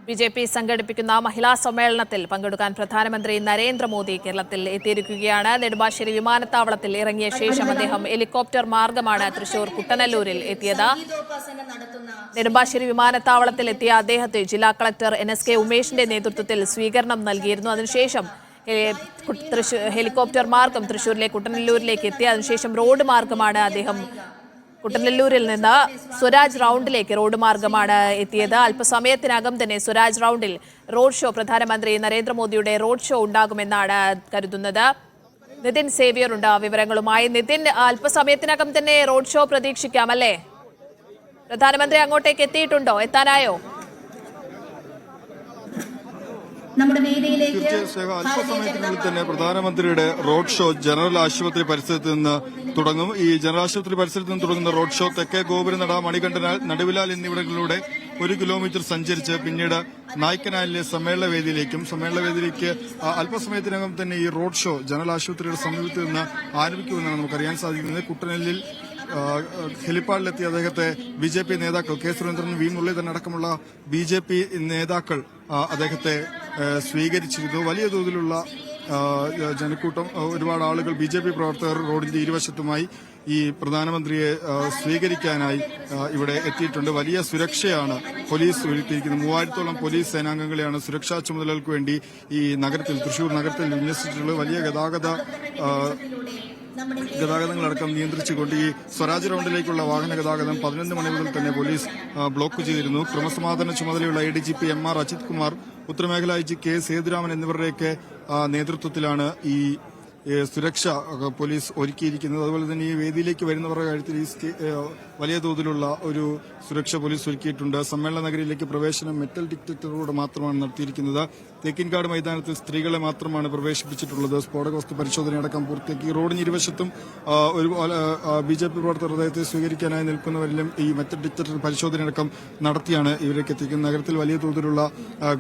BJP സംഘടിപ്പിക്കുന്ന മഹിളാ സമ്മേളനത്തിൽ പങ്കെടുക്കാൻ പ്രധാനമന്ത്രി നരേന്ദ്രമോദി കേരളത്തിൽ എത്തിയിരിക്കുകയാണ്. നെടുമ്പാശ്ശേരി വിമാനത്താവളത്തിൽ ഇറങ്ങിയ ശേഷം അദ്ദേഹം ഹെലികോപ്റ്റർ മാർഗമാണ് തൃശൂർ കുട്ടനല്ലൂരിൽ എത്തിയത്. നെടുമ്പാശ്ശേരി വിമാനത്താവളത്തിൽ എത്തിയ അദ്ദേഹത്തെ ജില്ലാ കളക്ടർ NSK ഉമേഷിന്റെ നേതൃത്വത്തിൽ സ്വീകരണം നൽകിയിരുന്നു. അതിനുശേഷം ഹെലികോപ്റ്റർ മാർഗം തൃശൂരിലെ കുട്ടനല്ലൂരിലേക്ക് എത്തി. അതിനുശേഷം റോഡ് മാർഗമാണ് അദ്ദേഹം കുട്ടനല്ലൂരിൽ നിന്ന് സ്വരാജ് റൗണ്ടിലേക്ക് റോഡ് മാർഗമാണ് എത്തിയത്. അല്പസമയത്തിനകം തന്നെ സ്വരാജ് റൗണ്ടിൽ റോഡ് ഷോ, പ്രധാനമന്ത്രി നരേന്ദ്രമോദിയുടെ റോഡ് ഷോ ഉണ്ടാകുമെന്നാണ് കരുതുന്നത്. നിതിൻ സേവ്യർ ഉണ്ട് വിവരങ്ങളുമായി. നിതിൻ, അല്പസമയത്തിനകം തന്നെ റോഡ് ഷോ പ്രതീക്ഷിക്കാം അല്ലേ? പ്രധാനമന്ത്രി അങ്ങോട്ടേക്ക് എത്തിയിട്ടുണ്ടോ? എത്താനായോ? അല്പസമയത്തിനുള്ളിൽ തന്നെ പ്രധാനമന്ത്രിയുടെ റോഡ് ഷോ ജനറൽ ആശുപത്രി പരിസരത്ത് നിന്ന് തുടങ്ങും. ഈ ജനറൽ ആശുപത്രി പരിസരത്ത് നിന്ന് തുടങ്ങുന്ന റോഡ് ഷോ തെക്കേ ഗോപുരനട, മണികണ്ഠനാൽ, നടുവിലാൽ എന്നിവിടങ്ങളിലൂടെ 1 കിലോമീറ്റർ സഞ്ചരിച്ച് പിന്നീട് നായ്ക്കനാലിലെ സമ്മേളനവേദിയിലേക്ക് അല്പസമയത്തിനകം തന്നെ ഈ റോഡ് ഷോ ജനറൽ ആശുപത്രിയുടെ സമീപത്ത് നിന്ന് ആരംഭിക്കുമെന്നാണ് നമുക്കറിയാൻ സാധിക്കുന്നത്. കുട്ടനല്ലിൽ ഹെലിപ്പാഡിലെത്തിയ അദ്ദേഹത്തെ BJP നേതാക്കൾ കെ സുരേന്ദ്രൻ, വി മുരളീധരൻ അടക്കമുള്ള BJP നേതാക്കൾ അദ്ദേഹത്തെ സ്വീകരിച്ചിരുന്നു. വലിയ തോതിലുള്ള ജനക്കൂട്ടം, ഒരുപാട് ആളുകൾ, BJP പ്രവർത്തകർ റോഡിന്റെ ഇരുവശത്തുമായി ഈ പ്രധാനമന്ത്രിയെ സ്വീകരിക്കാനായി ഇവിടെ എത്തിയിട്ടുണ്ട്. വലിയ സുരക്ഷയാണ് പോലീസ് ഒരുക്കിയിരിക്കുന്നത്. 3000-ഓളം പോലീസ് സേനാംഗങ്ങളെയാണ് സുരക്ഷാ ചുമതലകൾക്ക് വേണ്ടി ഈ നഗരത്തിൽ, തൃശൂർ നഗരത്തിൽ വിന്യസിച്ചിട്ടുള്ളത്. വലിയ ഗതാഗതങ്ങളടക്കം നിയന്ത്രിച്ചുകൊണ്ട് ഈ സ്വരാജ് റൌണ്ടിലേക്കുള്ള വാഹന ഗതാഗതം 11 മണി മുതൽ തന്നെ പോലീസ് ബ്ലോക്ക് ചെയ്തിരുന്നു. ക്രമസമാധാന ചുമതലയുള്ള ADGP MR Ajith Kumar, ഉത്തരമേഖല IG K Sethuraman എന്നിവരുടെയൊക്കെ നേതൃത്വത്തിലാണ് ഈ സുരക്ഷ പോലീസ് ഒരുക്കിയിരിക്കുന്നത്. അതുപോലെ തന്നെ ഈ വേദിയിലേക്ക് വരുന്നവരുടെ കാര്യത്തിൽ വലിയ തോതിലുള്ള ഒരു സുരക്ഷ പോലീസ് ഒരുക്കിയിട്ടുണ്ട്. സമ്മേളന നഗരിയിലേക്ക് പ്രവേശനം മെറ്റൽ ഡിറ്റക്ടറിലൂടെ മാത്രമാണ് നടത്തിയിരിക്കുന്നത്. തേക്കിൻകാട് മൈതാനത്തിൽ സ്ത്രീകളെ മാത്രമാണ് പ്രവേശിപ്പിച്ചിട്ടുള്ളത്. സ്ഫോടക വസ്തു പരിശോധനയടക്കം പൂർത്തിയാക്കി. റോഡിന് ഇരുവശത്തും BJP പ്രവർത്തകർ അദ്ദേഹത്തെ സ്വീകരിക്കാനായി നിൽക്കുന്നവരിലും ഈ മെറ്റൽ ഡിറ്റക്ടർ പരിശോധനയടക്കം നടത്തിയാണ് ഇവരേക്ക് എത്തിക്കുന്നത്. നഗരത്തിൽ വലിയ തോതിലുള്ള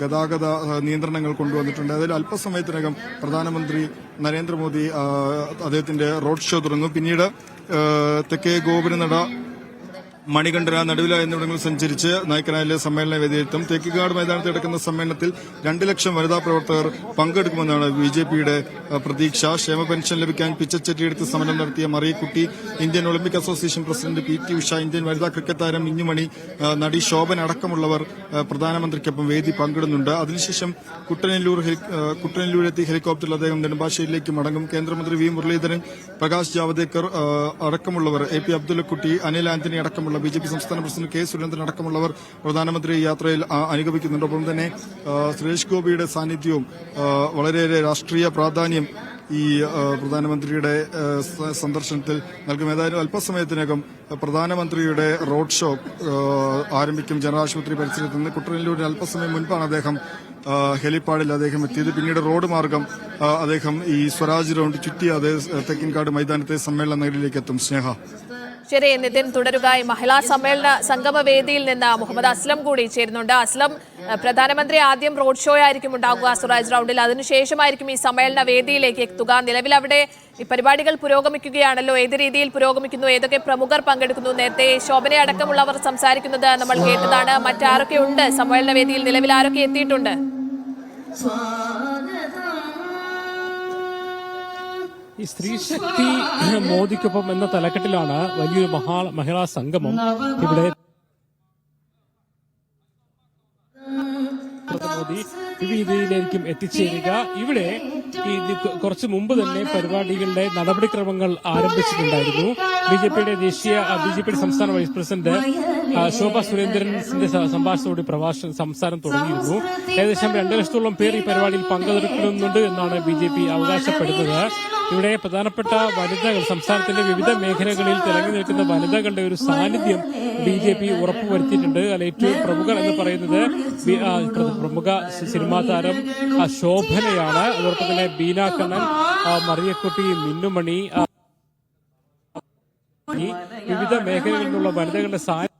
ഗതാഗത നിയന്ത്രണങ്ങൾ കൊണ്ടുവന്നിട്ടുണ്ട്. അതിൽ അല്പസമയത്തിനകം പ്രധാനമന്ത്രി നരേന്ദ്രമോദി അദ്ദേഹത്തിന്റെ റോഡ് ഷോ തുടങ്ങും. പിന്നീട് തെക്കേ ഗോപുരനട, മണികണ്ഠന, നടുവില എന്നിവിടങ്ങളിൽ സഞ്ചരിച്ച് നായ്ക്കനാലിലെ സമ്മേളന വേദിയിലെത്തും. തേക്കിക്കാട് മൈതാനത്ത് നടക്കുന്ന സമ്മേളനത്തിൽ 2 ലക്ഷം വനിതാ പ്രവർത്തകർ പങ്കെടുക്കുമെന്നാണ് BJPയുടെ പ്രതീക്ഷ. ക്ഷേമ പെൻഷൻ ലഭിക്കാൻ പിച്ചച്ചട്ടിയെടുത്ത് സമരം നടത്തിയ Mariyakutty, Indian Olympic association president PT Usha, Indian വനിതാ ക്രിക്കറ്റ് താരം മിന്നുമണി, നടി ശോഭൻ അടക്കമുള്ളവർ പ്രധാനമന്ത്രിക്കൊപ്പം വേദി പങ്കിടുന്നുണ്ട്. അതിനുശേഷം കുട്ടനല്ലൂരെത്തി ഹെലികോപ്റ്ററിൽ അദ്ദേഹം നെടുമ്പാശ്ശേരിയിലേക്ക് മടങ്ങും. കേന്ദ്രമന്ത്രി വി മുരളീധരൻ, പ്രകാശ് ജാവദേക്കർ അടക്കമുള്ളവർ, AP അബ്ദുള്ളക്കുട്ടി, അനിൽ ആന്റണി അടക്കമുള്ള BJP സംസ്ഥാന പ്രസിഡന്റ് കെ സുരേന്ദ്രൻ അടക്കമുള്ളവർ പ്രധാനമന്ത്രി യാത്രയിൽ അനുഗമിക്കുന്നുണ്ട്. ഒപ്പം തന്നെ സുരേഷ് ഗോപിയുടെ സാന്നിധ്യവും വളരെയേറെ രാഷ്ട്രീയ പ്രാധാന്യം ഈ പ്രധാനമന്ത്രിയുടെ സന്ദർശനത്തിൽ നൽകും. ഏതായാലും അല്പസമയത്തിനകം പ്രധാനമന്ത്രിയുടെ റോഡ് ഷോ ആരംഭിക്കും. ജനറൽ ആശുപത്രി പരിസരത്ത് നിന്ന് കുട്ടനല്ലൂരിന് അല്പസമയം മുൻപാണ് അദ്ദേഹം ഹെലിപ്പാഡിൽ എത്തിയത്. പിന്നീട് റോഡ് മാർഗം അദ്ദേഹം ഈ സ്വരാജ് റൗണ്ട് ചുറ്റി തെക്കിൻകാട് മൈതാനത്തെ സമ്മേളന നഗരിയിലേക്ക് എത്തും. സ്നേഹ. ശരി നിതിൻ, തുടരുക. മഹിളാ സമ്മേളന സംഗമവേദിയിൽ നിന്ന് മുഹമ്മദ് അസ്ലം കൂടി ചേരുന്നുണ്ട്. അസ്ലം, പ്രധാനമന്ത്രി ആദ്യം റോഡ് ഷോ ആയിരിക്കും ഉണ്ടാകുക സ്വരാജ് റൗണ്ടിൽ, അതിനുശേഷമായിരിക്കും ഈ സമ്മേളന വേദിയിലേക്ക് എത്തുക. നിലവിൽ അവിടെ ഈ പരിപാടികൾ പുരോഗമിക്കുകയാണല്ലോ. ഏത് രീതിയിൽ പുരോഗമിക്കുന്നു? ഏതൊക്കെ പ്രമുഖർ പങ്കെടുക്കുന്നു? നേരത്തെ ശോഭന അടക്കമുള്ളവർ സംസാരിക്കുന്നത് നമ്മൾ കേട്ടതാണ്. മറ്റാരൊക്കെ ഉണ്ട് സമ്മേളന വേദിയിൽ? നിലവിൽ ആരൊക്കെ എത്തിയിട്ടുണ്ട്? ഈ സ്ത്രീശക്തി മോദിക്കൊപ്പം എന്ന തലക്കെട്ടിലാണ് വലിയൊരു മഹിളാ സംഗമം ഇവിടെ. മോദി വിവിധയിലേക്കും എത്തിച്ചേരുക. ഇവിടെ കുറച്ചു മുമ്പ് തന്നെ പരിപാടികളുടെ നടപടിക്രമങ്ങൾ ആരംഭിച്ചിട്ടുണ്ടായിരുന്നു. BJPയുടെ സംസ്ഥാന വൈസ് പ്രസിഡന്റ് ശോഭ സുരേന്ദ്രന്റെ സംഭാഷണത്തോടെ സംസാരം തുടങ്ങിയിരുന്നു. ഏകദേശം 2 ലക്ഷത്തോളം പേർ ഈ പരിപാടിയിൽ പങ്കെടുക്കുന്നുണ്ട് എന്നാണ് BJP അവകാശപ്പെടുന്നത്. ഇവിടെ പ്രധാനപ്പെട്ട വനിതകൾ, സംസ്ഥാനത്തിന്റെ വിവിധ മേഖലകളിൽ തിളങ്ങി നിൽക്കുന്ന വനിതകളുടെ ഒരു സാന്നിധ്യം BJP ഉറപ്പുവരുത്തിയിട്ടുണ്ട്. അതിൽ ഏറ്റവും പ്രമുഖർ എന്ന് പറയുന്നത് പ്രമുഖ സിനിമാ താരം ശോഭനയാണ്. അതോടൊപ്പം തന്നെ ബീന കണ്ണൻ, മറിയക്കുട്ടി, മിന്നുമണി, വിവിധ മേഖലകളിൽ നിന്നുള്ള വനിതകളുടെ സാന്നിധ്യം